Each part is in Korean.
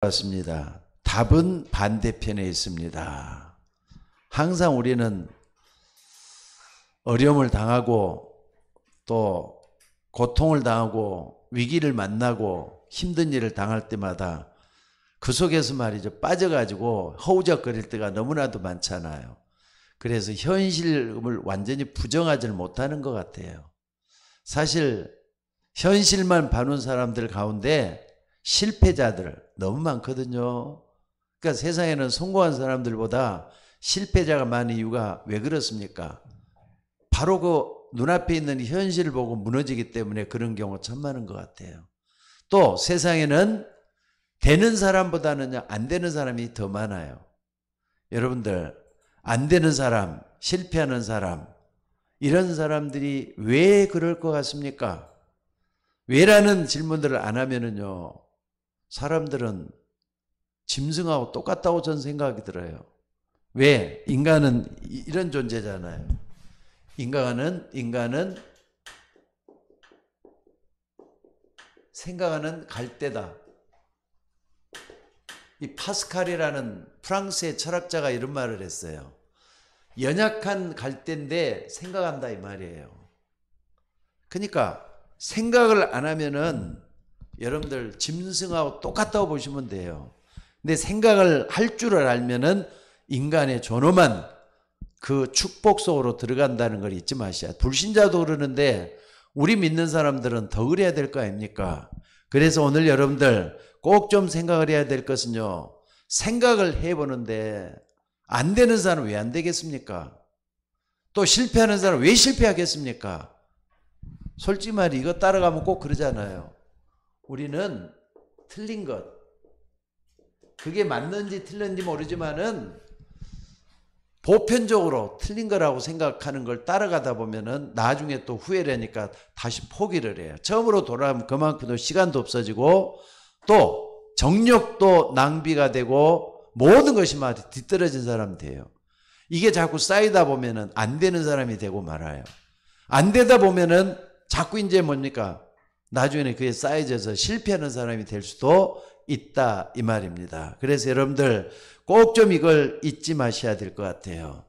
맞습니다. 답은 반대편에 있습니다. 항상 우리는 어려움을 당하고 또 고통을 당하고 위기를 만나고 힘든 일을 당할 때마다 그 속에서 말이죠, 빠져가지고 허우적거릴 때가 너무나도 많잖아요. 그래서 현실을 완전히 부정하지 못하는 것 같아요. 사실 현실만 봐놓은 사람들 가운데 실패자들 너무 많거든요. 그러니까 세상에는 성공한 사람들보다 실패자가 많은 이유가 왜 그렇습니까? 바로 그 눈앞에 있는 현실을 보고 무너지기 때문에 그런 경우가 참 많은 것 같아요. 또 세상에는 되는 사람보다는 안 되는 사람이 더 많아요. 여러분들, 안 되는 사람, 실패하는 사람, 이런 사람들이 왜 그럴 것 같습니까? 왜라는 질문들을 안 하면은요, 사람들은 짐승하고 똑같다고 저는 생각이 들어요. 왜? 인간은 이런 존재잖아요. 인간은 생각하는 갈대다. 이 파스칼이라는 프랑스의 철학자가 이런 말을 했어요. 연약한 갈대인데 생각한다 이 말이에요. 그러니까 생각을 안 하면은 여러분들 짐승하고 똑같다고 보시면 돼요. 근데 생각을 할 줄을 알면은 인간의 존엄한 그 축복 속으로 들어간다는 걸 잊지 마셔야. 불신자도 그러는데 우리 믿는 사람들은 더 그래야 될 거 아닙니까? 그래서 오늘 여러분들 꼭 좀 생각을 해야 될 것은요, 생각을 해보는데 안 되는 사람은 왜 안 되겠습니까? 또 실패하는 사람은 왜 실패하겠습니까? 솔직히 말해 이거 따라가면 꼭 그러잖아요. 우리는 틀린 것, 그게 맞는지 틀린지 모르지만은 보편적으로 틀린 거라고 생각하는 걸 따라가다 보면은 나중에 또 후회를 하니까 다시 포기를 해요. 처음으로 돌아가면 그만큼 시간도 없어지고 또 정력도 낭비가 되고 모든 것이 막 뒤떨어진 사람이 돼요. 이게 자꾸 쌓이다 보면은 안 되는 사람이 되고 말아요. 안 되다 보면은 자꾸 이제 뭡니까? 나중에는 그게 쌓여져서 실패하는 사람이 될 수도 있다 이 말입니다. 그래서 여러분들 꼭 좀 이걸 잊지 마셔야 될 것 같아요.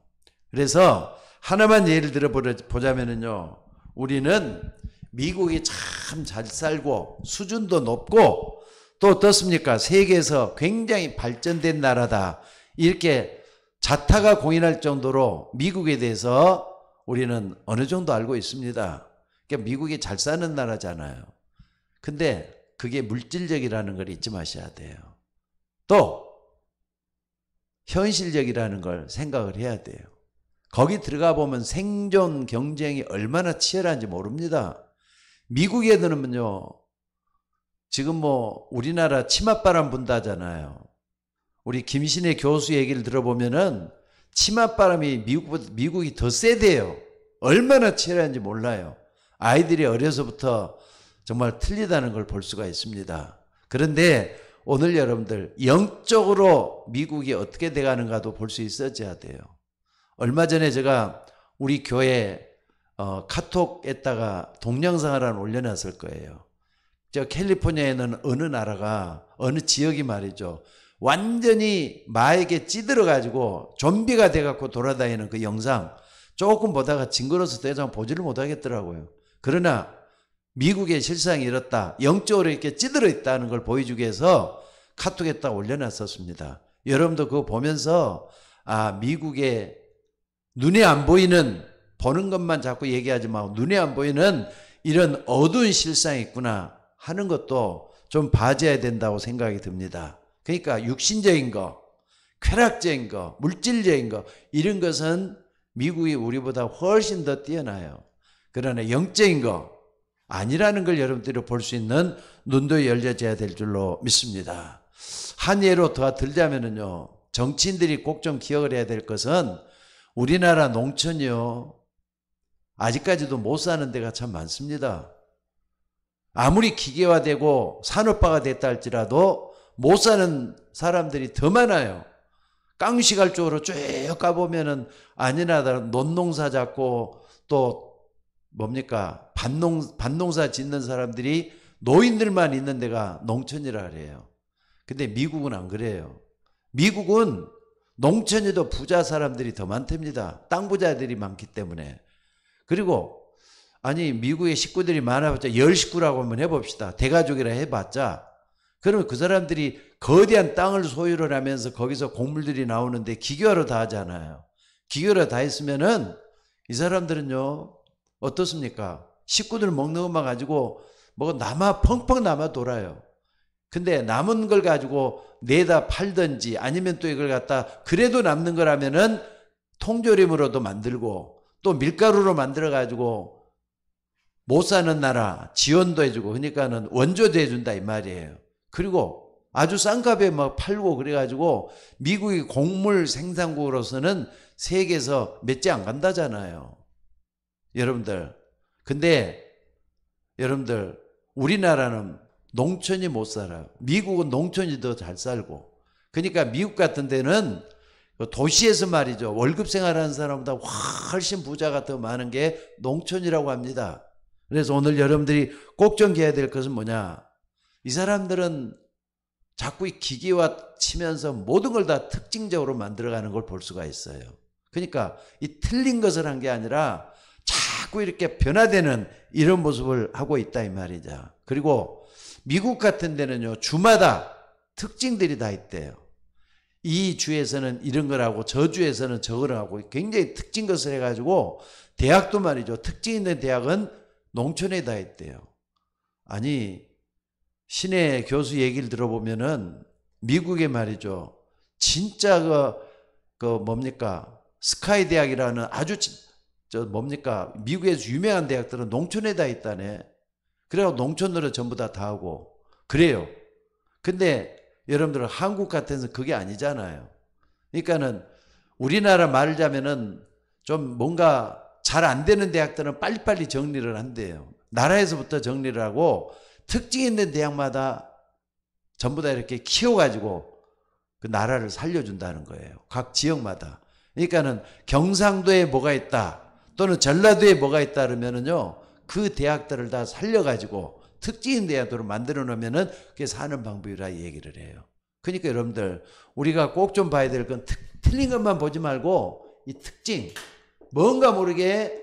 그래서 하나만 예를 들어 보자면요, 우리는 미국이 참 잘 살고 수준도 높고 또 어떻습니까? 세계에서 굉장히 발전된 나라다, 이렇게 자타가 공인할 정도로 미국에 대해서 우리는 어느 정도 알고 있습니다. 그러니까 미국이 잘 사는 나라잖아요. 근데 그게 물질적이라는 걸 잊지 마셔야 돼요. 또 현실적이라는 걸 생각을 해야 돼요. 거기 들어가 보면 생존 경쟁이 얼마나 치열한지 모릅니다. 미국 애들은요, 지금 뭐 우리나라 치맛바람 분다잖아요. 우리 김신혜 교수 얘기를 들어보면은 치맛바람이 미국이 더 세대요. 얼마나 치열한지 몰라요. 아이들이 어려서부터 정말 틀리다는 걸 볼 수가 있습니다. 그런데 오늘 여러분들 영적으로 미국이 어떻게 돼가는가도 볼 수 있어야 돼요. 얼마 전에 제가 우리 교회 카톡에다가 동영상을 하나 올려놨을 거예요. 저 캘리포니아에는 어느 나라가, 어느 지역이 말이죠, 완전히 마에게 찌들어가지고 좀비가 돼갖고 돌아다니는 그 영상 조금 보다가 징그러워서 더 이상 보지를 못하겠더라고요. 그러나 미국의 실상이 이렇다, 영적으로 이렇게 찌들어 있다는 걸 보여주기 위해서 카톡에다 올려놨었습니다. 여러분도 그거 보면서 미국의 눈에 안 보이는, 보는 것만 자꾸 얘기하지 말고 눈에 안 보이는 이런 어두운 실상이 있구나 하는 것도 좀 봐줘야 된다고 생각이 듭니다. 그러니까 육신적인 거, 쾌락적인 거, 물질적인 거, 이런 것은 미국이 우리보다 훨씬 더 뛰어나요. 그러나 영적인 거 아니라는 걸 여러분들이 볼 수 있는 눈도 열려져야 될 줄로 믿습니다. 한 예로 더 들자면요, 정치인들이 꼭 좀 기억을 해야 될 것은 우리나라 농촌이요, 아직까지도 못 사는 데가 참 많습니다. 아무리 기계화되고 산업화가 됐다 할지라도 못 사는 사람들이 더 많아요. 깡시갈 쪽으로 쭉 가보면은 아니나 다른 논농사 잡고 또 뭡니까? 밭농사 짓는 사람들이 노인들만 있는 데가 농촌이라 그래요. 근데 미국은 안 그래요. 미국은 농촌에도 부자 사람들이 더 많답니다. 땅 부자들이 많기 때문에. 그리고 아니 미국의 식구들이 많아봤자 10식구라고 한번 해봅시다. 대가족이라 해봤자. 그러면 그 사람들이 거대한 땅을 소유를 하면서 거기서 곡물들이 나오는데 기교하러 다 하잖아요. 기교하러 다 했으면은 이 사람들은요 어떻습니까? 식구들 먹는 것만 가지고 뭐 펑펑 남아 돌아요. 근데 남은 걸 가지고 내다 팔든지 아니면 또 이걸 갖다 그래도 남는 거라면은 통조림으로도 만들고 또 밀가루로 만들어 가지고 못 사는 나라 지원도 해주고 그러니까는 원조도 해준다 이 말이에요. 그리고 아주 싼 값에 막 팔고 그래가지고 미국이 곡물 생산국으로서는 세계에서 몇 째 안 간다잖아요. 여러분들. 근데 여러분들 우리나라는 농촌이 못 살아요. 미국은 농촌이 더 잘 살고. 그러니까 미국 같은 데는 도시에서 말이죠. 월급 생활하는 사람보다 훨씬 부자가 더 많은 게 농촌이라고 합니다. 그래서 오늘 여러분들이 꼭 정해야 될 것은 뭐냐. 이 사람들은 자꾸 이 기계와 치면서 모든 걸 다 특징적으로 만들어가는 걸 볼 수가 있어요. 그러니까 이 틀린 것을 한 게 아니라 자꾸 이렇게 변화되는 이런 모습을 하고 있다 이 말이죠. 그리고 미국 같은 데는요 주마다 특징들이 다 있대요. 이 주에서는 이런 걸 하고 저 주에서는 저걸 하고 굉장히 특징 것을 해가지고 대학도 말이죠. 특징 있는 대학은 농촌에 다 있대요. 아니 신의 교수 얘기를 들어보면은 미국에 말이죠. 진짜 그 뭡니까 스카이 대학이라는 아주 뭡니까 미국에서 유명한 대학들은 농촌에 다 있다네. 그래서 농촌으로 전부 다 하고 그래요. 근데 여러분들 한국 같은 데서 그게 아니잖아요. 그러니까는 우리나라 말을 자면은 좀 뭔가 잘 안 되는 대학들은 빨리빨리 정리를 한대요. 나라에서부터 정리를 하고 특징 있는 대학마다 전부 다 이렇게 키워가지고 그 나라를 살려준다는 거예요. 각 지역마다. 그러니까는 경상도에 뭐가 있다 또는 전라도에 뭐가 있다 그러면은요 그 대학들을 다 살려가지고 특징 있는 대학들을 만들어 놓으면은 그게 사는 방법이라 얘기를 해요. 그러니까 여러분들 우리가 꼭 좀 봐야 될 건 틀린 것만 보지 말고 이 특징 뭔가 모르게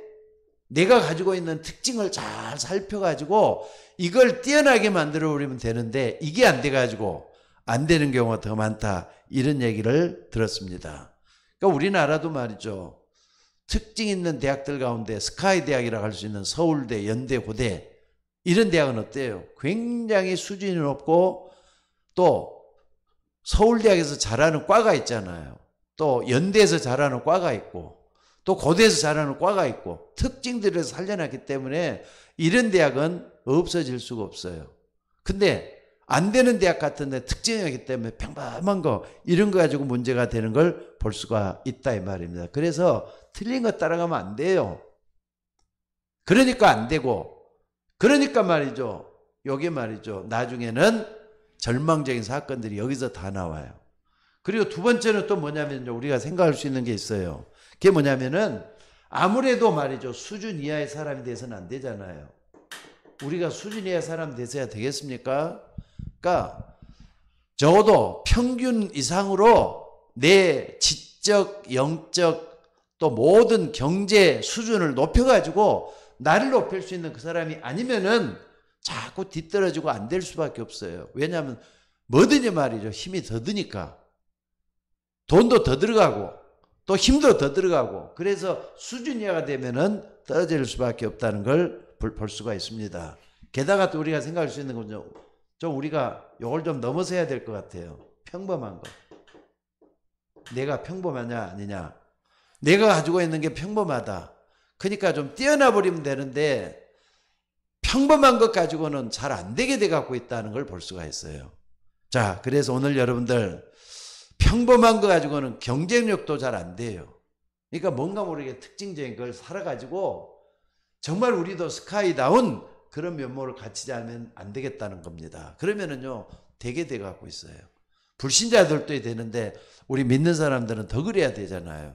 내가 가지고 있는 특징을 잘 살펴가지고 이걸 뛰어나게 만들어 버리면 되는데 이게 안 돼가지고 안 되는 경우가 더 많다 이런 얘기를 들었습니다. 그러니까 우리나라도 말이죠. 특징 있는 대학들 가운데 스카이 대학이라고 할 수 있는 서울대, 연대, 고대 이런 대학은 어때요? 굉장히 수준이 높고 또 서울대학에서 잘하는 과가 있잖아요. 또 연대에서 잘하는 과가 있고 또 고대에서 잘하는 과가 있고 특징들을 살려놨기 때문에 이런 대학은 없어질 수가 없어요. 근데 안 되는 대학 같은 데 특징이기 때문에 평범한 거 이런 거 가지고 문제가 되는 걸 볼 수가 있다 이 말입니다. 그래서 틀린 거 따라가면 안 돼요. 그러니까 안 되고 그러니까 말이죠. 요게 말이죠. 나중에는 절망적인 사건들이 여기서 다 나와요. 그리고 두 번째는 또 뭐냐면요. 우리가 생각할 수 있는 게 있어요. 그게 뭐냐면은 아무래도 말이죠. 수준 이하의 사람이 돼서는 안 되잖아요. 우리가 수준 이하의 사람 돼서야 되겠습니까? 그러니까 적어도 평균 이상으로 내 지적, 영적 또 모든 경제 수준을 높여가지고 나를 높일 수 있는 그 사람이 아니면은 자꾸 뒤떨어지고 안 될 수밖에 없어요. 왜냐하면 뭐든지 말이죠. 힘이 더 드니까. 돈도 더 들어가고 또 힘도 더 들어가고 그래서 수준 이하가 되면은 떨어질 수밖에 없다는 걸 볼 수가 있습니다. 게다가 또 우리가 생각할 수 있는 건요. 좀 우리가 이걸 좀 넘어서야 될 것 같아요. 평범한 거. 내가 평범하냐 아니냐. 내가 가지고 있는 게 평범하다. 그러니까 좀 뛰어나 버리면 되는데 평범한 것 가지고는 잘 안 되게 돼 갖고 있다는 걸 볼 수가 있어요. 자, 그래서 오늘 여러분들 평범한 거 가지고는 경쟁력도 잘 안 돼요. 그러니까 뭔가 모르게 특징적인 걸 살아가지고 정말 우리도 스카이다운 그런 면모를 갖추지 않으면 안 되겠다는 겁니다. 그러면은요, 되게 돼 갖고 있어요. 불신자들도 되는데 우리 믿는 사람들은 더 그래야 되잖아요.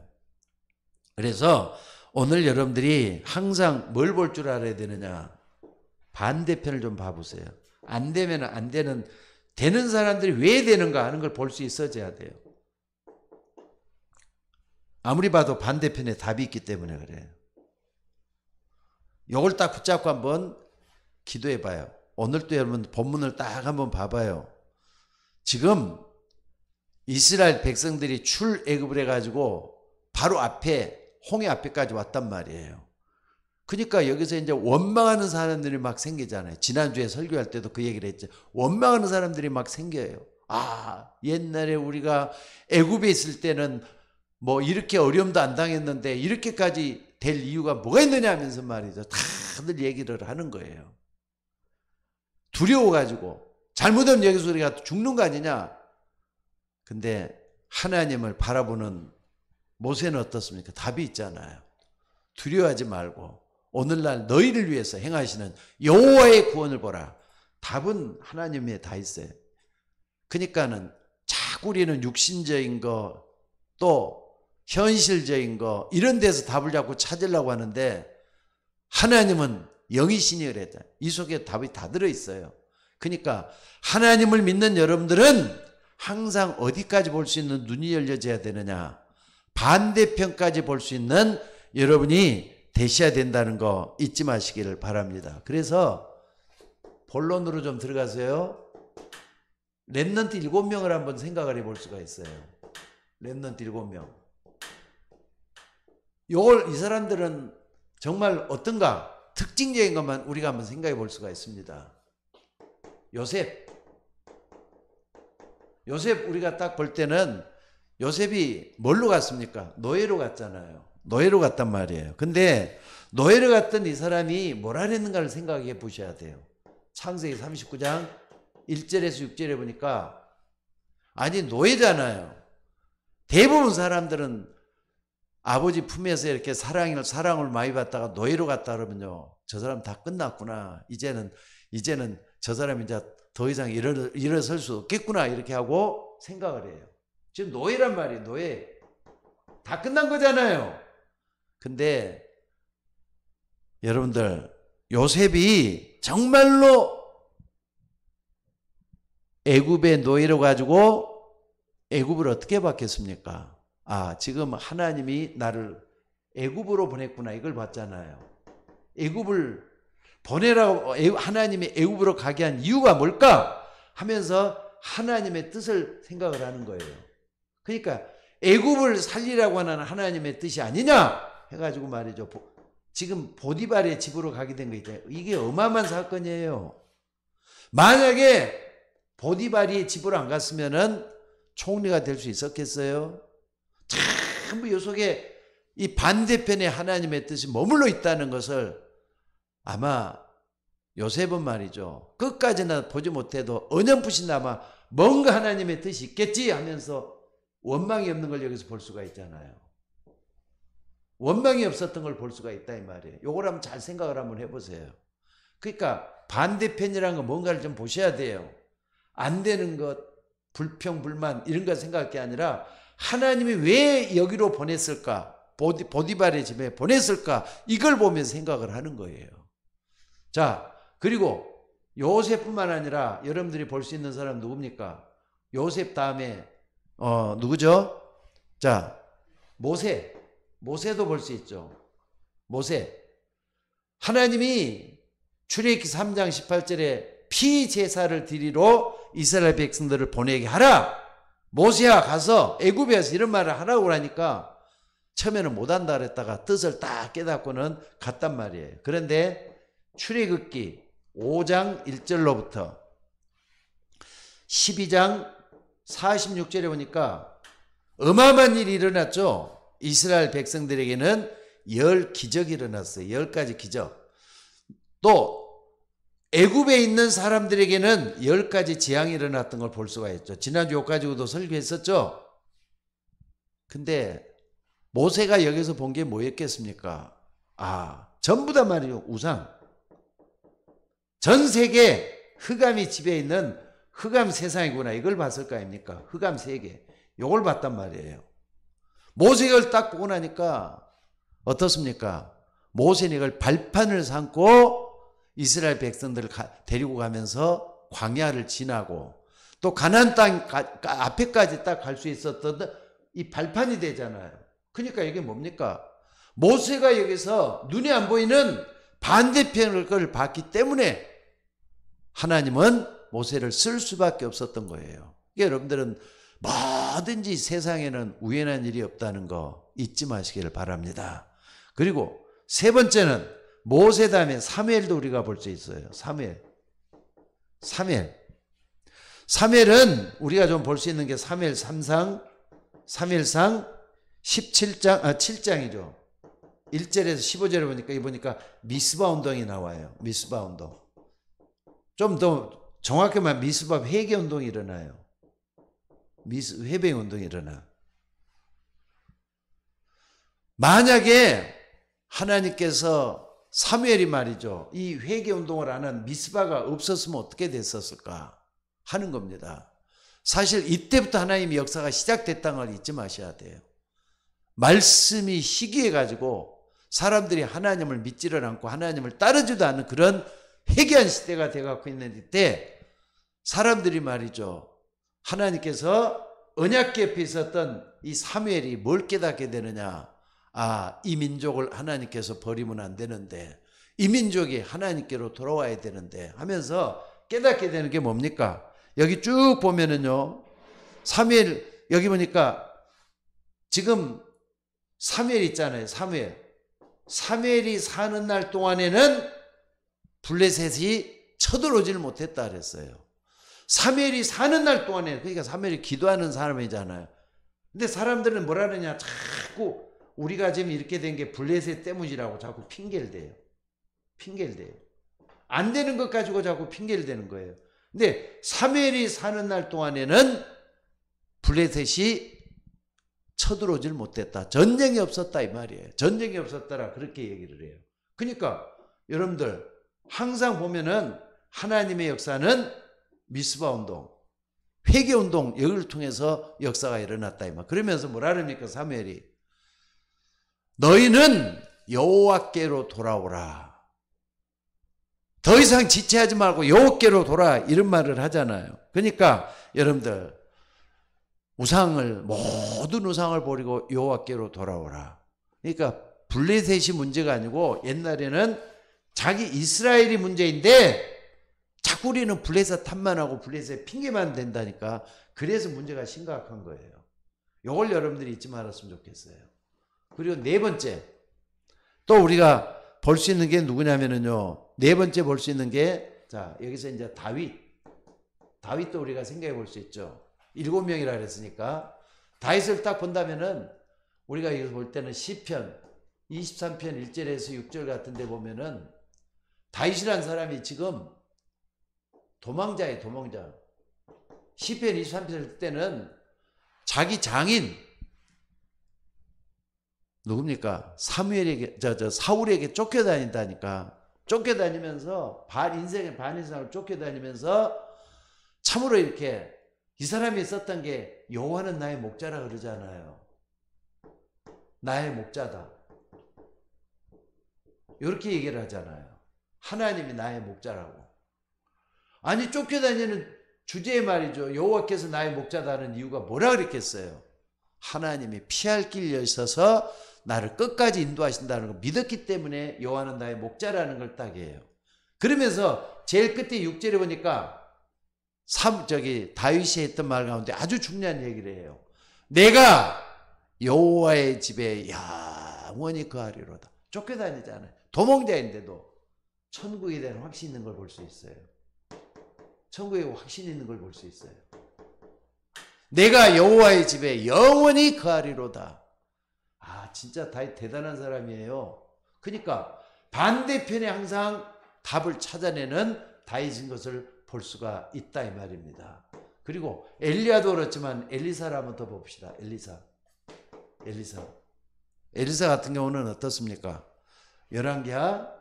그래서 오늘 여러분들이 항상 뭘 볼 줄 알아야 되느냐. 반대편을 좀 봐보세요. 안 되면 안 되는 되는 사람들이 왜 되는가 하는 걸 볼 수 있어져야 돼요. 아무리 봐도 반대편에 답이 있기 때문에 그래요. 이걸 딱 붙잡고 한번 기도해 봐요. 오늘도 여러분 본문을 딱 한번 봐봐요. 지금 이스라엘 백성들이 출애굽을 해가지고 바로 앞에 홍해 앞에까지 왔단 말이에요. 그러니까 여기서 이제 원망하는 사람들이 막 생기잖아요. 지난주에 설교할 때도 그 얘기를 했죠. 원망하는 사람들이 막 생겨요. 아, 옛날에 우리가 애굽에 있을 때는 뭐 이렇게 어려움도 안 당했는데 이렇게까지 될 이유가 뭐가 있느냐 하면서 말이죠. 다들 얘기를 하는 거예요. 두려워가지고 잘못하면 여기서 우리가 죽는 거 아니냐. 근데 하나님을 바라보는 모세는 어떻습니까? 답이 있잖아요. 두려워하지 말고 오늘날 너희를 위해서 행하시는 여호와의 구원을 보라. 답은 하나님에 다 있어요. 그러니까는 자꾸 우리는 육신적인 거 또 현실적인 거 이런 데서 답을 자꾸 찾으려고 하는데 하나님은 영이시니 그랬다. 이 속에 답이 다 들어있어요. 그러니까 하나님을 믿는 여러분들은 항상 어디까지 볼 수 있는 눈이 열려져야 되느냐. 반대편까지 볼 수 있는 여러분이 되셔야 된다는 거 잊지 마시기를 바랍니다. 그래서 본론으로 좀 들어가세요. 렘넌트 7명을 한번 생각을 해볼 수가 있어요. 렘넌트 7명. 요걸 이 사람들은 정말 어떤가 특징적인 것만 우리가 한번 생각해 볼 수가 있습니다. 요셉 우리가 딱 볼 때는 요셉이 뭘로 갔습니까? 노예로 갔잖아요. 노예로 갔단 말이에요. 근데 노예로 갔던 이 사람이 뭘 하랬는가를 생각해 보셔야 돼요. 창세기 39장 1절에서 6절에 보니까 아니 노예잖아요. 대부분 사람들은 아버지 품에서 이렇게 사랑을 많이 받다가 노예로 갔다 그러면요. 저 사람 다 끝났구나. 이제는 저 사람이 이제 더 이상 일어설 수 없겠구나. 이렇게 하고 생각을 해요. 지금 노예란 말이에요. 노예. 다 끝난 거잖아요. 근데 여러분들 요셉이 정말로 애굽의 노예로 가지고 애굽을 어떻게 받겠습니까? 아, 지금 하나님이 나를 애굽으로 보냈구나. 이걸 봤잖아요. 애굽을 보내라고 하나님이 애굽으로 가게 한 이유가 뭘까? 하면서 하나님의 뜻을 생각을 하는 거예요. 그러니까 애굽을 살리라고 하는 하나님의 뜻이 아니냐 해가지고 말이죠. 지금 보디발의 집으로 가게 된 거 있잖아요. 이게 어마어마한 사건이에요. 만약에 보디발이 집으로 안 갔으면은 총리가 될 수 있었겠어요? 전부 이 속에 이 반대편에 하나님의 뜻이 머물러 있다는 것을 아마 요셉은 말이죠. 끝까지는 보지 못해도 어렴풋이나마 뭔가 하나님의 뜻이 있겠지 하면서 원망이 없는 걸 여기서 볼 수가 있잖아요. 원망이 없었던 걸 볼 수가 있다 이 말이에요. 요걸 한번 잘 생각을 한번 해보세요. 그러니까 반대편이라는 건 뭔가를 좀 보셔야 돼요. 안 되는 것, 불평, 불만 이런 거 생각할 게 아니라 하나님이 왜 여기로 보냈을까? 보디발의 집에 보냈을까? 이걸 보면서 생각을 하는 거예요. 자, 그리고 요셉뿐만 아니라 여러분들이 볼 수 있는 사람 누굽니까? 요셉 다음에 누구죠? 자, 모세도 볼 수 있죠. 모세. 하나님이 출애굽기 3장 18절에 피제사를 드리러 이스라엘 백성들을 보내게 하라. 모세야 가서 애굽에서 이런 말을 하라고 하니까 처음에는 못한다 그랬다가 뜻을 딱 깨닫고는 갔단 말이에요. 그런데 출애굽기 5장 1절로부터 12장 46절에 보니까 어마어마한 일이 일어났죠. 이스라엘 백성들에게는 10기적이 일어났어요. 10가지 기적. 또 애굽에 있는 사람들에게는 10가지 재앙이 일어났던 걸 볼 수가 있죠. 지난주 여기까지도 설교했었죠. 근데 모세가 여기서 본 게 뭐였겠습니까? 아, 전부 다 말이죠. 우상. 전 세계 흑암이 지배해 있는 흑암 세상이구나. 이걸 봤을 거 아닙니까? 흑암 세계. 이걸 봤단 말이에요. 모세가 이걸 딱 보고 나니까 어떻습니까? 모세는 이걸 발판을 삼고 이스라엘 백성들을 데리고 가면서 광야를 지나고 또 가나안 땅 앞에까지 딱 갈 수 있었던 이 발판이 되잖아요. 그러니까 이게 뭡니까? 모세가 여기서 눈에 안 보이는 반대편을 봤기 때문에 하나님은 모세를 쓸 수밖에 없었던 거예요. 여러분들은 뭐든지 세상에는 우연한 일이 없다는 거 잊지 마시기를 바랍니다. 그리고 세 번째는 모세 다음에 사무엘도 우리가 볼 수 있어요. 사무엘은 우리가 좀 볼 수 있는 게 사무엘상 7장이죠. 1절에서 15절에 보니까 미스바 운동이 나와요. 미스바 운동. 좀 더 정확히 말하면 미스바 회개 운동이 일어나요. 회개 운동이 일어나. 만약에 하나님께서 사무엘이 말이죠. 이 회개 운동을 하는 미스바가 없었으면 어떻게 됐었을까 하는 겁니다. 사실 이때부터 하나님의 역사가 시작됐다는 걸 잊지 마셔야 돼요. 말씀이 희귀해 가지고 사람들이 하나님을 믿지를 않고 하나님을 따르지도 않는 그런 회개한 시대가 돼갖고 있는 이때 사람들이 말이죠. 하나님께서 언약궤 옆에 있었던 이 사무엘이 뭘 깨닫게 되느냐. 이 민족을 하나님께서 버리면 안 되는데 이 민족이 하나님께로 돌아와야 되는데 하면서 깨닫게 되는 게 뭡니까? 여기 쭉 보면은요. 사무엘 여기 보니까 지금 사무엘 있잖아요. 사무엘이 사는 날 동안에는 블레셋이 쳐들어오지를 못했다 그랬어요. 사무엘이 사는 날 동안에 그러니까 사무엘이 기도하는 사람이잖아요. 근데 사람들은 뭐라 그러냐 자꾸 우리가 지금 이렇게 된 게 블레셋 때문이라고 자꾸 핑계를 대요. 안 되는 것 가지고 자꾸 핑계를 대는 거예요. 근데 사무엘이 사는 날 동안에는 블레셋이 쳐들어오질 못했다. 전쟁이 없었다 이 말이에요. 전쟁이 없었다라 그렇게 얘기를 해요. 그러니까 여러분들 항상 보면은 하나님의 역사는 미스바 운동, 회개 운동 여기를 통해서 역사가 일어났다 이 말. 그러면서 뭐라 그럽니까 사무엘이? 너희는 여호와께로 돌아오라. 더 이상 지체하지 말고 여호와께로 돌아 이런 말을 하잖아요. 그러니까 여러분들 모든 우상을 버리고 여호와께로 돌아오라. 그러니까 블레셋이 문제가 아니고 옛날에는 자기 이스라엘이 문제인데 자꾸 우리는 블레셋 탓만하고 블레셋 핑계만 된다니까. 그래서 문제가 심각한 거예요. 이걸 여러분들이 잊지 말았으면 좋겠어요. 그리고 네 번째 또 우리가 볼 수 있는 게 누구냐면요. 네 번째 볼 수 있는 게 자 여기서 이제 다윗도 우리가 생각해 볼 수 있죠. 7명이라 그랬으니까 다윗을 딱 본다면은 우리가 여기서 볼 때는 시편 23편 1절에서 6절 같은 데 보면은 다윗이라는 사람이 지금 도망자예요. 도망자. 시편 23편 때는 자기 장인 누굽니까? 사울에게 쫓겨다닌다니까. 쫓겨다니면서 인생의 반 이상을 쫓겨다니면서 참으로 이렇게 이 사람이 썼던 게 여호와는 나의 목자라 그러잖아요. 나의 목자다. 이렇게 얘기를 하잖아요. 하나님이 나의 목자라고. 아니 쫓겨다니는 주제의 말이죠. 여호와께서 나의 목자다는 이유가 뭐라 그랬겠어요? 하나님이 피할 길이 있어서 나를 끝까지 인도하신다는 걸 믿었기 때문에 여호와는 나의 목자라는 걸 딱 해요. 그러면서 제일 끝에 6절에 보니까 다윗이 했던 말 가운데 아주 중요한 얘기를 해요. 내가 여호와의 집에 영원히 거하리로다. 쫓겨다니잖아요. 도망자인데도 천국에 대한 확신 있는 걸 볼 수 있어요. 천국에 확신 있는 걸 볼 수 있어요. 내가 여호와의 집에 영원히 거하리로다. 진짜 다윗 대단한 사람이에요. 그러니까 반대편에 항상 답을 찾아내는 다윗인 것을 볼 수가 있다 이 말입니다. 그리고 엘리야도 그렇지만 엘리사를 한번 더 봅시다. 엘리사 같은 경우는 어떻습니까? 열왕기하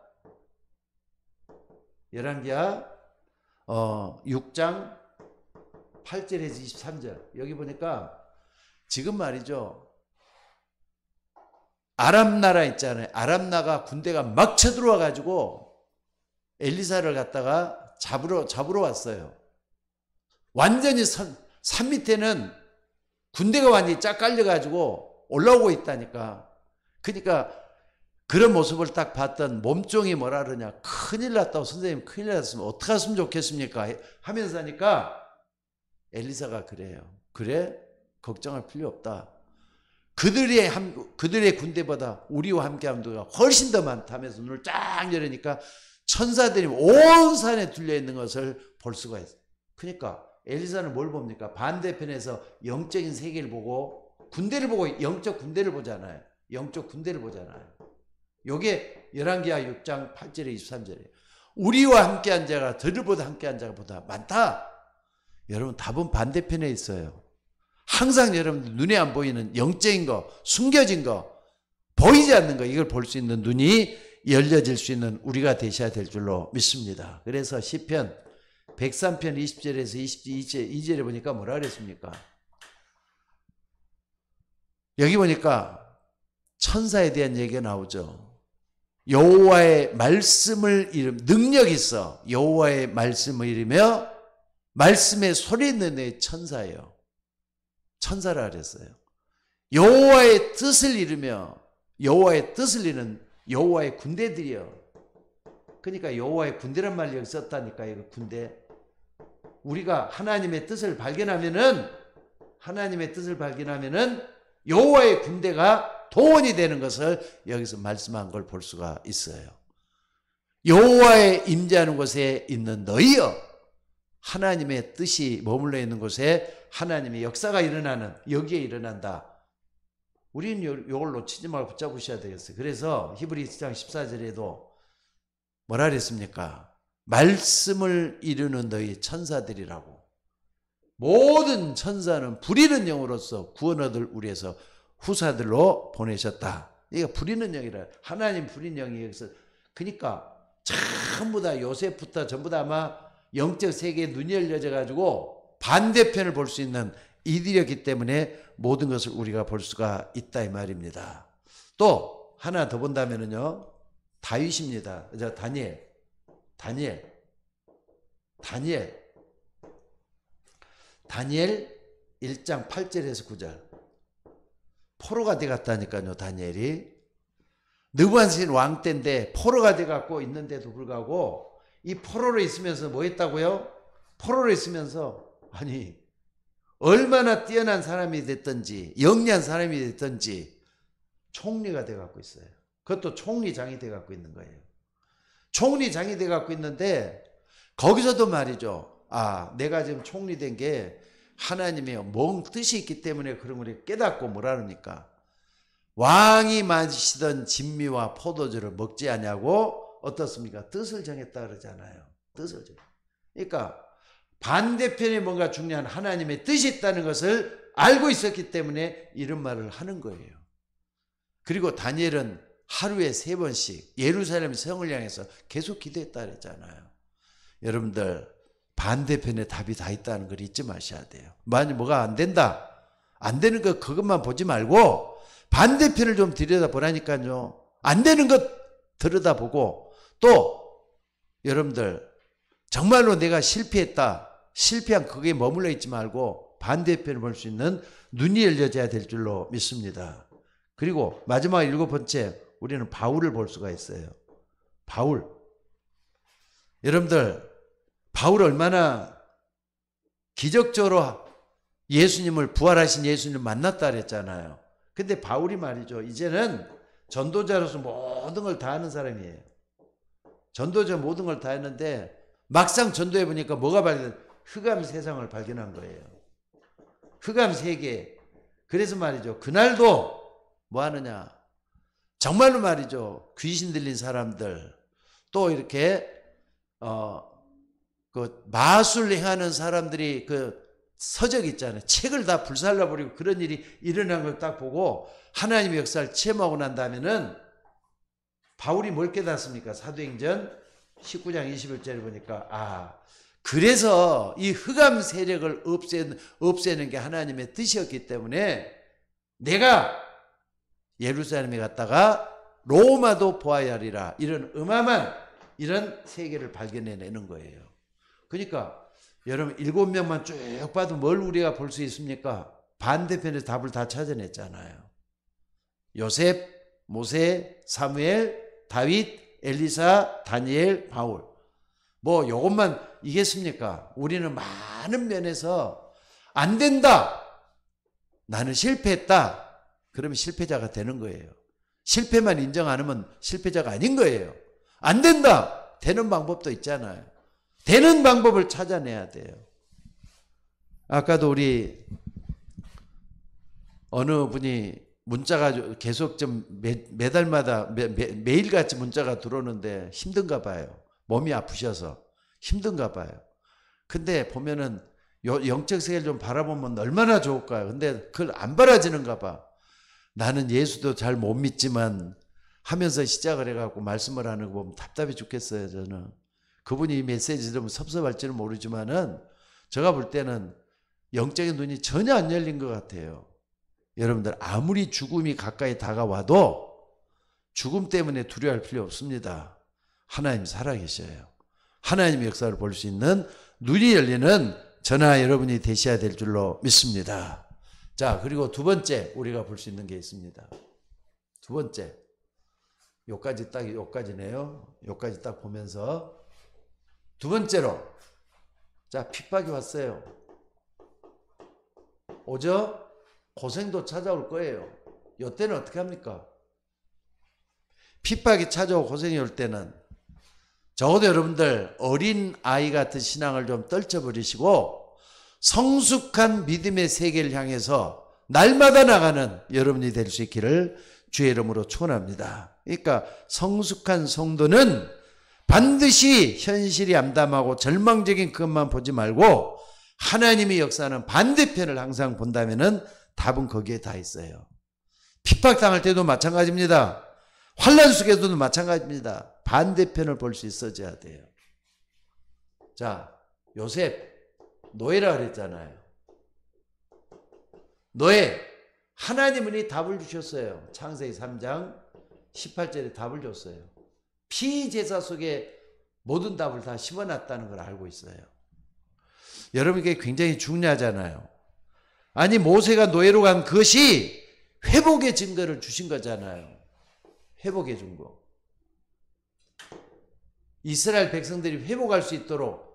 6장 8절에서 23절 여기 보니까 지금 말이죠. 아람 나라 있잖아요. 아람 나라 군대가 막 쳐들어와 가지고 엘리사를 갖다가 잡으러 왔어요. 완전히 산 밑에는 군대가 완전히 쫙 깔려가지고 올라오고 있다니까. 그러니까 그런 모습을 딱 봤던 몸종이 뭐라 그러냐. 큰일 났다고, 선생님 큰일 났으면 어떻게 했으면 좋겠습니까? 하면서 하니까 엘리사가 그래요. 그래? 걱정할 필요 없다. 그들의 군대보다 우리와 함께하는 누가 훨씬 더 많다면서 눈을 쫙 열으니까 천사들이 온 산에 둘려 있는 것을 볼 수가 있어요. 그러니까 엘리사는 뭘 봅니까? 반대편에서 영적인 세계를 보고 군대를 보고 영적 군대를 보잖아요. 영적 군대를 보잖아요. 요게 열왕기하 6장 8절에 23절이에요. 우리와 함께한 자가 저들보다 함께한 자가 보다 많다. 여러분 답은 반대편에 있어요. 항상 여러분 눈에 안 보이는 영적인 거, 숨겨진 거, 보이지 않는 거, 이걸 볼 수 있는 눈이 열려질 수 있는 우리가 되셔야 될 줄로 믿습니다. 그래서 시편 103편 20절에서 22절에 보니까 뭐라 그랬습니까? 여기 보니까 천사에 대한 얘기가 나오죠. 여호와의 말씀을 능력 있어 여호와의 말씀을 잃으며 말씀에 소리 있는 애 천사예요. 천사라 그랬어요. 여호와의 뜻을 잃으며 여호와의 뜻을 잃는 여호와의 군대들이요. 그러니까 여호와의 군대란 말을 여기 썼다니까. 이거 군대. 우리가 하나님의 뜻을 발견하면은 여호와의 군대가 동원이 되는 것을 여기서 말씀한 걸 볼 수가 있어요. 여호와의 임재하는 곳에 있는 너희여, 하나님의 뜻이 머물러 있는 곳에 하나님의 역사가 일어나는, 여기에 일어난다. 우리는 이걸 놓치지 말고 붙잡으셔야 되겠어요. 그래서 히브리서 14절에도 뭐라 그랬습니까? 말씀을 이루는 너희 천사들이라고. 모든 천사는 부리는 영으로서 구원 얻을 우리에서 후사들로 보내셨다. 이게 부리는 영이라. 하나님 부리는 영이 여기서. 그러니까 전부 다 요셉부터 전부 다 아마 영적 세계에 눈이 열려져 가지고 반대편을 볼 수 있는 이들이었기 때문에 모든 것을 우리가 볼 수가 있다 이 말입니다. 또 하나 더 본다면은요, 다윗입니다. 다니엘 1장 8절에서 9절. 포로가 돼갔다니까요. 다니엘이 느부갓네살 왕 때인데 포로가 돼갖고 있는데도 불구하고 이 포로로 있으면서 뭐 했다고요? 포로로 있으면서 아니 얼마나 뛰어난 사람이 됐든지 영리한 사람이 됐든지 총리가 돼갖고 있어요. 그것도 총리장이 돼갖고 있는 거예요. 총리장이 돼갖고 있는데 거기서도 말이죠. 아, 내가 지금 총리 된 게 하나님의 뭔 뜻이 있기 때문에 그런 걸 깨닫고 뭐라 그럽니까? 왕이 마시던 진미와 포도주를 먹지 않냐고 어떻습니까? 뜻을 정했다 그러잖아요. 뜻을 정했다. 그러니까 반대편에 뭔가 중요한 하나님의 뜻이 있다는 것을 알고 있었기 때문에 이런 말을 하는 거예요. 그리고 다니엘은 하루에 3번씩 예루살렘 성을 향해서 계속 기도했다 그랬잖아요. 여러분들 반대편에 답이 다 있다는 걸 잊지 마셔야 돼요. 만약 뭐가 안 된다, 안 되는 것 그것만 보지 말고 반대편을 좀 들여다보라니까요. 안 되는 것 들여다보고 또 여러분들 정말로 내가 실패했다, 실패한 그게 머물러 있지 말고 반대편을 볼 수 있는 눈이 열려져야 될 줄로 믿습니다. 그리고 마지막 7번째, 우리는 바울을 볼 수가 있어요. 바울. 여러분들 바울 얼마나 기적적으로 예수님을, 부활하신 예수님을 만났다 그랬잖아요. 근데 바울이 말이죠, 이제는 전도자로서 모든 걸 다 하는 사람이에요. 전도자 모든 걸 다 했는데 막상 전도해 보니까 뭐가 발견? 흑암 세상을 발견한 거예요. 흑암 세계. 그래서 말이죠, 그날도 뭐 하느냐, 정말로 말이죠, 귀신 들린 사람들, 또 이렇게 그 마술 행하는 사람들이 그 서적 있잖아요. 책을 다 불살라버리고 그런 일이 일어난 걸 딱 보고 하나님의 역사를 체험하고 난 다음에는 바울이 뭘 깨닫습니까? 사도행전 19장 21절에 보니까 아, 그래서 이 흑암 세력을 없애는 게 하나님의 뜻이었기 때문에 내가 예루살렘에 갔다가 로마도 보아야 하리라, 이런 어마어마한 이런 세계를 발견해내는 거예요. 그러니까 여러분 7명만 쭉 봐도 뭘 우리가 볼 수 있습니까? 반대편에서 답을 다 찾아냈잖아요. 요셉, 모세, 사무엘, 다윗, 엘리사, 다니엘, 바울. 뭐 요것만 이겠습니까? 우리는 많은 면에서 안 된다. 나는 실패했다. 그러면 실패자가 되는 거예요. 실패만 인정 안 하면 실패자가 아닌 거예요. 안 된다. 되는 방법도 있잖아요. 되는 방법을 찾아내야 돼요. 아까도 우리 어느 분이 문자가 계속 좀 매달마다 매일같이 문자가 들어오는데 힘든가 봐요. 몸이 아프셔서 힘든가 봐요. 근데 보면은 영적 세계를 좀 바라보면 얼마나 좋을까요? 근데 그걸 안 바라지는가 봐. 나는 예수도 잘 못 믿지만 하면서 시작을 해갖고 말씀을 하는 거 보면 답답해 죽겠어요. 저는 그분이 이 메시지 들으면 섭섭할지는 모르지만은 제가 볼 때는 영적인 눈이 전혀 안 열린 것 같아요. 여러분들 아무리 죽음이 가까이 다가와도 죽음 때문에 두려워할 필요 없습니다. 하나님 살아계셔요. 하나님의 역사를 볼 수 있는 눈이 열리는 저나 여러분이 되셔야 될 줄로 믿습니다. 자, 그리고 두 번째 우리가 볼 수 있는 게 있습니다. 두 번째, 요까지네요. 요까지 딱 보면서 두 번째로, 자, 핍박이 왔어요. 오죠? 고생도 찾아올 거예요. 요때는 어떻게 합니까? 핍박이 찾아오고 고생이 올 때는 적어도 여러분들 어린 아이 같은 신앙을 좀 떨쳐버리시고 성숙한 믿음의 세계를 향해서 날마다 나가는 여러분이 될 수 있기를 주의 이름으로 축원합니다. 그러니까 성숙한 성도는 반드시 현실이 암담하고 절망적인 그것만 보지 말고 하나님의 역사는 반대편을 항상 본다면은 답은 거기에 다 있어요. 핍박당할 때도 마찬가지입니다. 환난 속에서도 마찬가지입니다. 반대편을 볼 수 있어져야 돼요. 자, 요셉 노예라 그랬잖아요. 노예, 하나님은 이 답을 주셨어요. 창세기 3장 18절에 답을 줬어요. 피제사 속에 모든 답을 다 심어놨다는 걸 알고 있어요. 여러분 이게 굉장히 중요하잖아요. 아니 모세가 노예로 간 것이 회복의 증거를 주신 거잖아요. 회복의 증거. 이스라엘 백성들이 회복할 수 있도록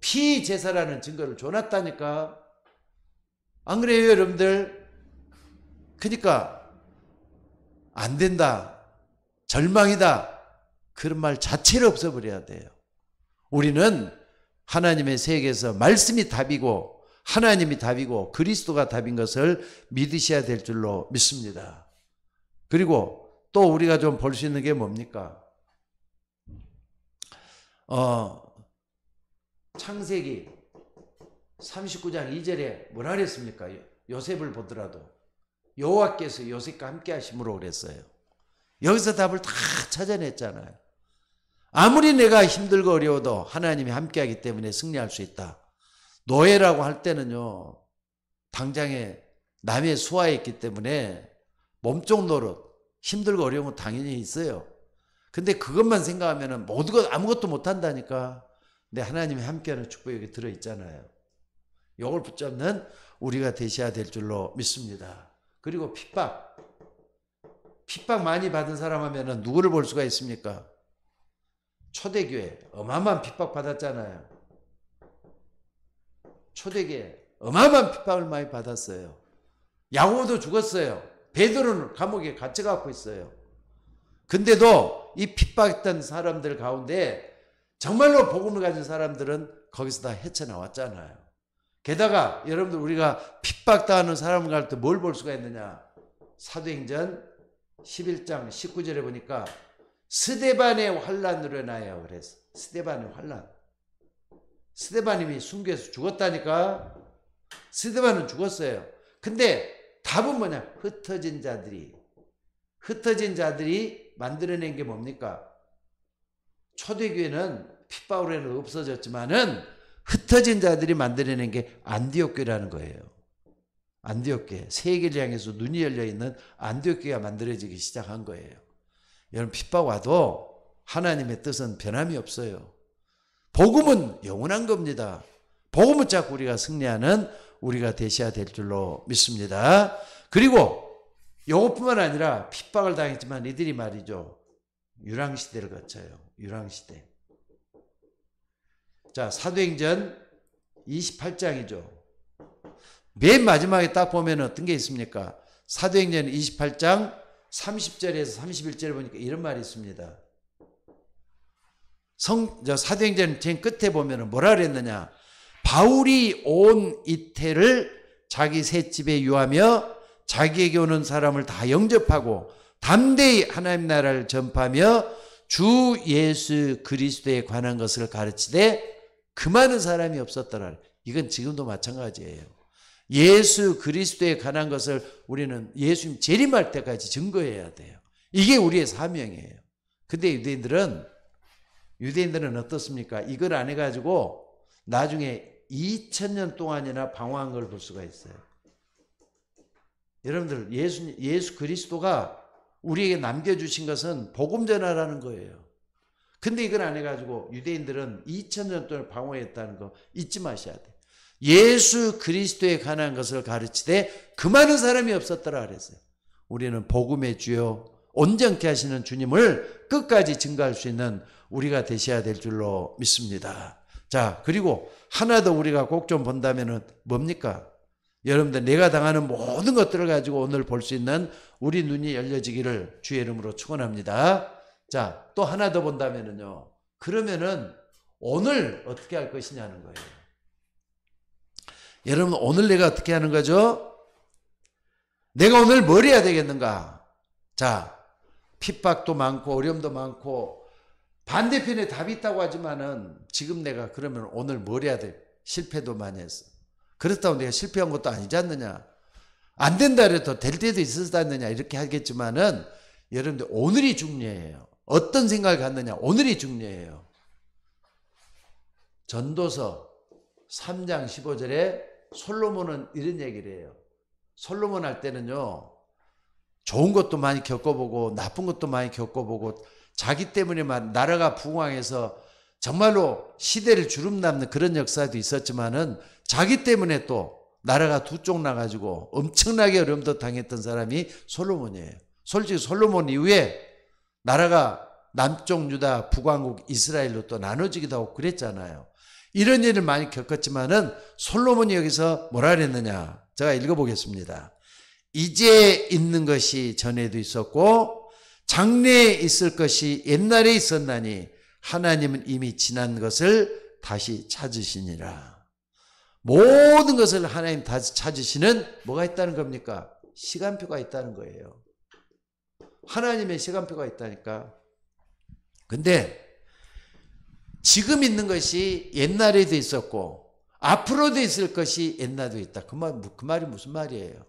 피제사라는 증거를 줘놨다니까. 안 그래요 여러분들? 그러니까 안 된다, 절망이다, 그런 말 자체를 없애버려야 돼요. 우리는 하나님의 세계에서 말씀이 답이고 하나님이 답이고 그리스도가 답인 것을 믿으셔야 될 줄로 믿습니다. 그리고 또 우리가 좀 볼 수 있는 게 뭡니까? 창세기 39장 2절에 뭐라 그랬습니까? 요셉을 보더라도 여호와께서 요셉과 함께 하심으로 그랬어요. 여기서 답을 다 찾아냈잖아요. 아무리 내가 힘들고 어려워도 하나님이 함께 하기 때문에 승리할 수 있다. 노예라고 할 때는요, 당장에 남의 수하에 있기 때문에 몸쪽 노릇, 힘들고 어려운 건 당연히 있어요. 근데 그것만 생각하면 아무것도 못한다니까. 근데 하나님이 함께하는 축복이 여기 들어있잖아요. 이걸 붙잡는 우리가 되셔야 될 줄로 믿습니다. 그리고 핍박 많이 받은 사람 하면은 누구를 볼 수가 있습니까? 초대교회 어마어마한 핍박 받았잖아요. 초대교회 어마어마한 핍박을 많이 받았어요. 야고보도 죽었어요. 베드로는 감옥에 갇혀갖고 있어요. 근데도 이 핍박했던 사람들 가운데 정말로 복음을 가진 사람들은 거기서 다 헤쳐나왔잖아요. 게다가 여러분들 우리가 핍박당하는 사람을 갈 때 뭘 볼 수가 있느냐? 사도행전 11장 19절에 보니까 스데반의 환란으로 인하여 그랬어. 스데반의 환란. 스데반님이 순교해서 죽었다니까. 스데반은 죽었어요. 근데 답은 뭐냐? 흩어진 자들이 만들어낸 게 뭡니까? 초대교회는 핍박으로 인해서 없어졌지만은 흩어진 자들이 만들어낸 게 안디옥교회라는 거예요. 안디옥교회, 세계를 향해서 눈이 열려있는 안디옥교회가 만들어지기 시작한 거예요. 여러분 핍박 와도 하나님의 뜻은 변함이 없어요. 복음은 영원한 겁니다. 복음을 잡고 우리가 승리하는 우리가 되셔야 될 줄로 믿습니다. 그리고 이것뿐만 아니라 핍박을 당했지만 이들이 말이죠. 유랑시대를 거쳐요. 유랑시대. 자, 사도행전 28장이죠. 맨 마지막에 딱 보면 어떤 게 있습니까? 사도행전 28장 30절에서 31절에 보니까 이런 말이 있습니다. 사도행전 제일 끝에 보면 뭐라 그랬느냐? 바울이 온 이태를 자기 셋집에 유하며 자기에게 오는 사람을 다 영접하고 담대히 하나님 나라를 전파하며 주 예수 그리스도에 관한 것을 가르치되 그 많은 사람이 없었더라. 이건 지금도 마찬가지예요. 예수 그리스도에 관한 것을 우리는 예수님 재림할 때까지 증거해야 돼요. 이게 우리의 사명이에요. 근데 유대인들은 어떻습니까? 이걸 안 해가지고 나중에 2000년 동안이나 방황한 걸 볼 수가 있어요. 여러분들, 예수 그리스도가 우리에게 남겨주신 것은 복음 전하라는 거예요. 근데 이걸 안 해가지고 유대인들은 2000년 동안 방황했다는 거 잊지 마셔야 돼요. 예수 그리스도에 관한 것을 가르치되 그 많은 사람이 없었더라 그랬어요. 우리는 복음의 주요 온전케 하시는 주님을 끝까지 증거할 수 있는 우리가 되셔야 될 줄로 믿습니다. 자, 그리고 하나 더 우리가 꼭 좀 본다면은 뭡니까? 여러분들, 내가 당하는 모든 것들을 가지고 오늘 볼 수 있는 우리 눈이 열려지기를 주의 이름으로 축원합니다. 자, 또 하나 더 본다면은요. 그러면은 오늘 어떻게 할 것이냐는 거예요. 여러분, 오늘 내가 어떻게 하는 거죠? 내가 오늘 뭘 해야 되겠는가? 자, 핍박도 많고 어려움도 많고 반대편에 답이 있다고 하지만은 지금 내가 그러면 오늘 뭘 해야 돼? 실패도 많이 했어. 그렇다고 내가 실패한 것도 아니지 않느냐? 안 된다 해도 될 때도 있었지 않느냐? 이렇게 하겠지만은 여러분들 오늘이 중요해요. 어떤 생각을 갖느냐? 오늘이 중요해요. 전도서 3장 15절에 솔로몬은 이런 얘기를 해요. 솔로몬 할 때는요, 좋은 것도 많이 겪어보고 나쁜 것도 많이 겪어보고 자기 때문에 나라가 부흥해서 정말로 시대를 주름잡는 그런 역사도 있었지만은 자기 때문에 또 나라가 두 쪽 나가지고 엄청나게 어려움도 당했던 사람이 솔로몬이에요. 솔직히 솔로몬 이후에 나라가 남쪽 유다, 북왕국 이스라엘로 또 나눠지기도 하고 그랬잖아요. 이런 일을 많이 겪었지만은 솔로몬이 여기서 뭐라 그랬느냐? 제가 읽어보겠습니다. 이제 있는 것이 전에도 있었고 장래에 있을 것이 옛날에 있었나니 하나님은 이미 지난 것을 다시 찾으시니라. 모든 것을 하나님 다시 찾으시는 뭐가 있다는 겁니까? 시간표가 있다는 거예요. 하나님의 시간표가 있다니까. 근데 지금 있는 것이 옛날에도 있었고 앞으로도 있을 것이 옛날에도 있다. 그 말이 무슨 말이에요?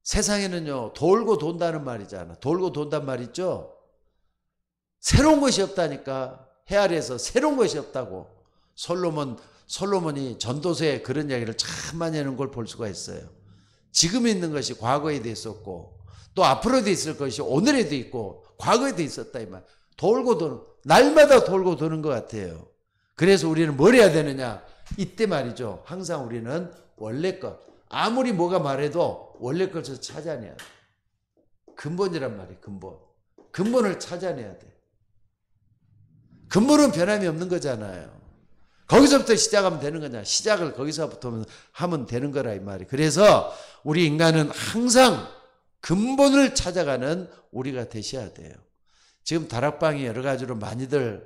세상에는요, 돌고 돈다는 말이잖아. 돌고 돈단 말 있죠? 새로운 것이 없다니까. 해 아래에서 새로운 것이 없다고. 솔로몬이 전도서에 그런 이야기를 참 많이 하는 걸 볼 수가 있어요. 지금 있는 것이 과거에도 있었고 또 앞으로도 있을 것이 오늘에도 있고 과거에도 있었다 이 말. 돌고 도는, 날마다 돌고 도는 것 같아요. 그래서 우리는 뭘 해야 되느냐? 이때 말이죠. 항상 우리는 원래 것, 아무리 뭐가 말해도 원래 것을 찾아내야 돼. 근본이란 말이에요. 근본을 찾아내야 돼. 근본은 변함이 없는 거잖아요. 거기서부터 시작하면 되는 거냐? 시작을 거기서부터 하면 되는 거라 이 말이에요. 그래서 우리 인간은 항상 근본을 찾아가는 우리가 되셔야 돼요. 지금 다락방이 여러 가지로 많이들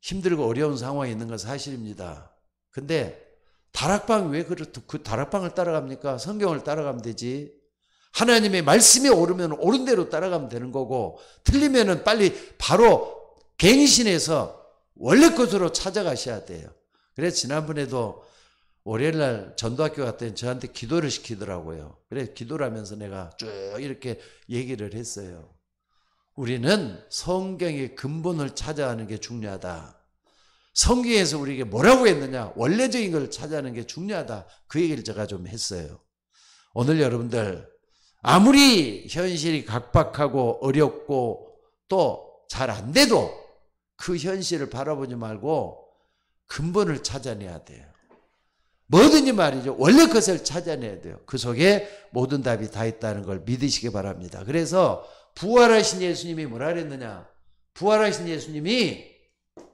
힘들고 어려운 상황에 있는 건 사실입니다. 근데 다락방 왜 그 다락방을 따라갑니까? 성경을 따라가면 되지. 하나님의 말씀에 오르면 옳은 대로 따라가면 되는 거고, 틀리면은 빨리 바로 갱신해서 원래 것으로 찾아가셔야 돼요. 그래서 지난번에도 월요일날 전도학교 갔더니 저한테 기도를 시키더라고요. 그래서 기도를 하면서 내가 쭉 이렇게 얘기를 했어요. 우리는 성경의 근본을 찾아가는 게 중요하다. 성경에서 우리에게 뭐라고 했느냐? 원래적인 걸 찾아가는 게 중요하다. 그 얘기를 제가 좀 했어요. 오늘 여러분들 아무리 현실이 각박하고 어렵고 또 잘 안 돼도 그 현실을 바라보지 말고 근본을 찾아내야 돼요. 뭐든지 말이죠. 원래 것을 찾아내야 돼요. 그 속에 모든 답이 다 있다는 걸 믿으시기 바랍니다. 그래서 부활하신 예수님이 뭐라 그랬느냐? 부활하신 예수님이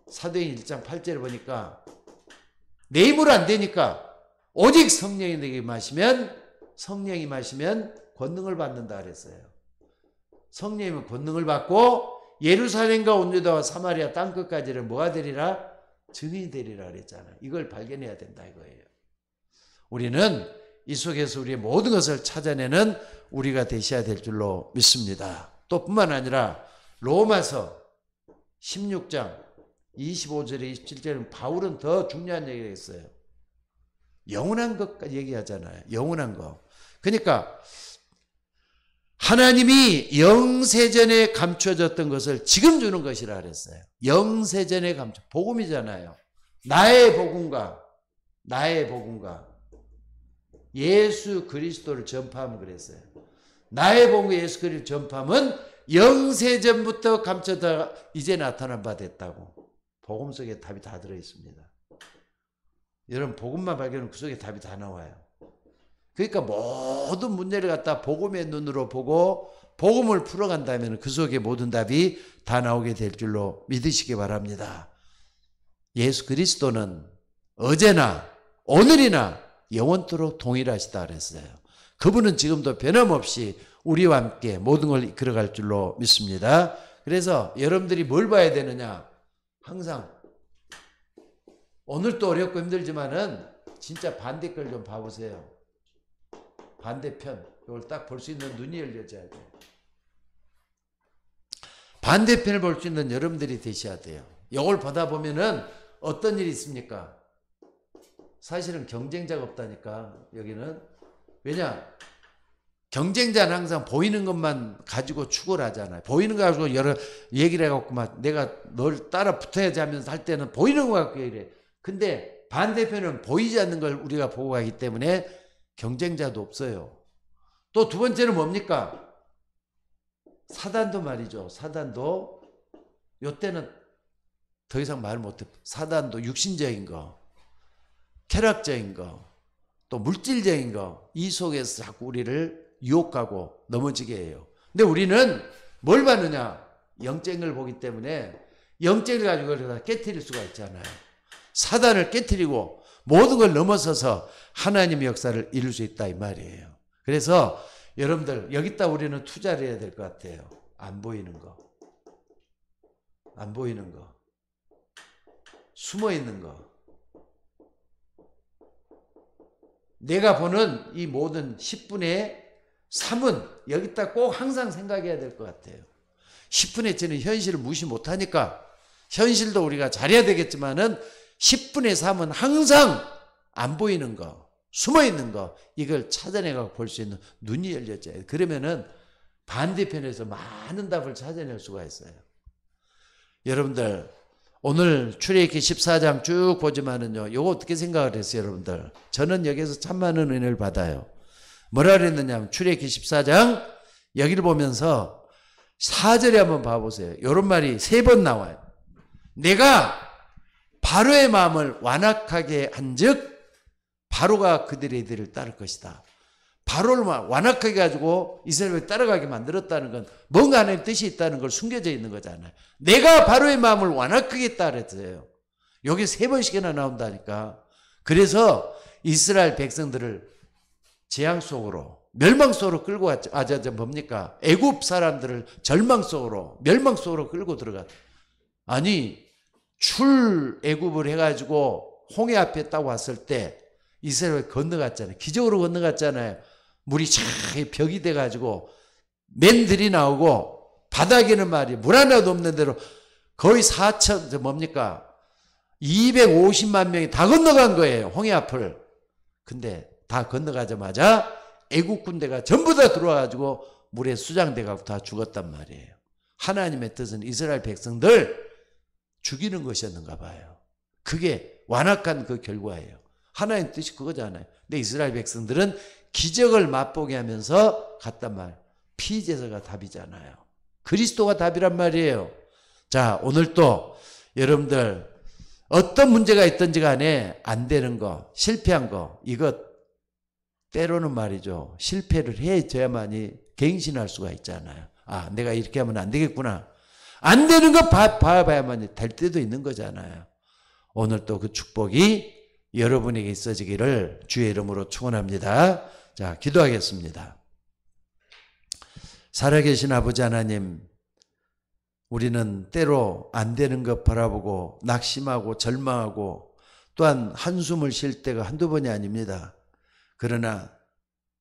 사도행 1장 8절을 보니까 내 힘으로 안 되니까 오직 성령이 내게 마시면 성령이 마시면 권능을 받는다 그랬어요. 성령이면 권능을 받고 예루살렘과 온 유다와 사마리아 땅끝까지는 뭐가 되리라? 증인이 되리라 그랬잖아요. 이걸 발견해야 된다 이거예요. 우리는 이 속에서 우리의 모든 것을 찾아내는 우리가 되셔야 될 줄로 믿습니다. 또 뿐만 아니라 로마서 16장 25절에 27절은 바울은 더 중요한 얘기를 했어요. 영원한 것까지 얘기하잖아요. 영원한 거. 그러니까 하나님이 영세전에 감춰졌던 것을 지금 주는 것이라 그랬어요. 영세전에 감춰. 복음이잖아요. 나의 복음과 예수 그리스도를 전파하면 그랬어요. 나의 복음과 예수 그리스도를 전파하면 영세전부터 감춰다 이제 나타난 바 됐다고. 복음 속에 답이 다 들어있습니다. 여러분 복음만 발견하면 그 속에 답이 다 나와요. 그러니까 모든 문제를 갖다 복음의 눈으로 보고 복음을 풀어간다면 그 속에 모든 답이 다 나오게 될 줄로 믿으시기 바랍니다. 예수 그리스도는 어제나 오늘이나 영원토록 동일하시다 그랬어요. 그분은 지금도 변함없이 우리와 함께 모든 걸 이끌어갈 줄로 믿습니다. 그래서 여러분들이 뭘 봐야 되느냐? 항상 오늘도 어렵고 힘들지만은 진짜 반대 걸 좀 봐보세요. 반대편. 이걸 딱 볼 수 있는 눈이 열려져야 돼요. 반대편을 볼 수 있는 여러분들이 되셔야 돼요. 이걸 보다 보면은 어떤 일이 있습니까? 사실은 경쟁자가 없다니까 여기는. 왜냐? 경쟁자는 항상 보이는 것만 가지고 추구를 하잖아요. 보이는 거 가지고 여러 얘기를 해갖고 막 내가 널 따라 붙어야지 하면서 할 때는 보이는 거 갖고 이래. 근데 반대편은 보이지 않는 걸 우리가 보고 가기 때문에 경쟁자도 없어요. 또 두 번째는 뭡니까? 사단도 말이죠. 사단도 요때는 더 이상 말 못해. 사단도 육신적인 거, 쾌락적인 거, 또 물질적인 거, 이 속에서 자꾸 우리를 유혹하고 넘어지게 해요. 근데 우리는 뭘 받느냐? 영적을 보기 때문에 영적을 가지고 깨트릴 수가 있잖아요. 사단을 깨트리고 모든 걸 넘어서서 하나님의 역사를 이룰 수 있다 이 말이에요. 그래서 여러분들 여기다 우리는 투자를 해야 될 것 같아요. 안 보이는 거, 안 보이는 거, 숨어 있는 거. 내가 보는 이 모든 10분의 3은 여기다 꼭 항상 생각해야 될 것 같아요. 10분의 1는 현실을 무시 못하니까 현실도 우리가 잘해야 되겠지만은 10분의 3은 항상 안 보이는 거, 숨어 있는 거, 이걸 찾아내고 볼 수 있는 눈이 열려져요. 그러면은 반대편에서 많은 답을 찾아낼 수가 있어요. 여러분들 오늘 출애굽기 14장 쭉 보지만은요, 이거 어떻게 생각을 했어요, 여러분들? 저는 여기서 참 많은 은혜를 받아요. 뭐라 그랬느냐 하면 출애굽기 14장 여기를 보면서 4절에 한번 봐보세요. 이런 말이 3번 나와요. 내가 바로의 마음을 완악하게 한즉 바로가 그들의 이들을 따를 것이다. 바로를 완악하게 가지고 이스라엘을 따라가게 만들었다는 건 뭔가 하나님의 뜻이 있다는 걸 숨겨져 있는 거잖아요. 내가 바로의 마음을 완악하게 했다 그랬어요. 여기 3번씩이나 나온다니까. 그래서 이스라엘 백성들을 재앙 속으로, 멸망 속으로 끌고 왔죠. 뭡니까? 애굽 사람들을 절망 속으로, 멸망 속으로 끌고 들어갔. 아니 출애굽을 해가지고 홍해 앞에 딱 왔을 때 이스라엘 건너갔잖아요. 기적으로 건너갔잖아요. 물이 쫙 벽이 돼가지고 맨들이 나오고 바닥에는 말이 물 하나도 없는 대로 거의 250만 명이 다 건너간 거예요. 홍해 앞을. 근데 다 건너가자마자 애국 군대가 전부 다 들어와가지고 물에 수장돼가지고 다 죽었단 말이에요. 하나님의 뜻은 이스라엘 백성들 죽이는 것이었는가 봐요. 그게 완악한 그 결과예요. 하나님 뜻이 그거잖아요. 근데 이스라엘 백성들은 기적을 맛보게 하면서 갔단 말이에요. 피제사가 답이잖아요. 그리스도가 답이란 말이에요. 자, 오늘 또 여러분들 어떤 문제가 있든지 간에 안 되는 거, 실패한 거, 이거 때로는 말이죠. 실패를 해줘야만이 갱신할 수가 있잖아요. 아, 내가 이렇게 하면 안 되겠구나. 안 되는 거 봐야만 될 때도 있는 거잖아요. 오늘 또 그 축복이 여러분에게 있어지기를 주의 이름으로 축원합니다. 자, 기도하겠습니다. 살아계신 아버지 하나님, 우리는 때로 안 되는 것 바라보고 낙심하고 절망하고 또한 한숨을 쉴 때가 한두 번이 아닙니다. 그러나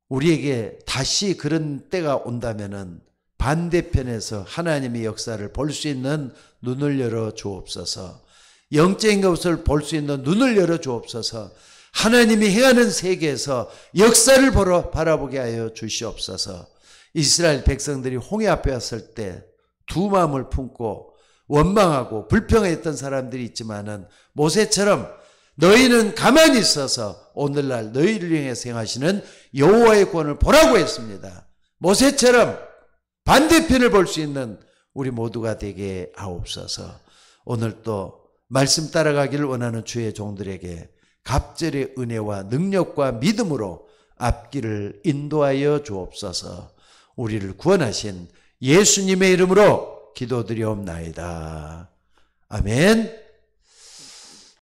우리에게 다시 그런 때가 온다면은 반대편에서 하나님의 역사를 볼 수 있는 눈을 열어 주옵소서. 영적인 것을 볼 수 있는 눈을 열어 주옵소서. 하나님이 행하는 세계에서 역사를 바라보게 하여 주시옵소서. 이스라엘 백성들이 홍해 앞에 왔을 때 두 마음을 품고 원망하고 불평했던 사람들이 있지만은 모세처럼 너희는 가만히 있어서 오늘날 너희를 향해서 행하시는 여호와의 권을 보라고 했습니다. 모세처럼 반대편을 볼 수 있는 우리 모두가 되게 하옵소서. 오늘 또 말씀 따라가기를 원하는 주의 종들에게 갑절의 은혜와 능력과 믿음으로 앞길을 인도하여 주옵소서. 우리를 구원하신 예수님의 이름으로 기도드리옵나이다. 아멘.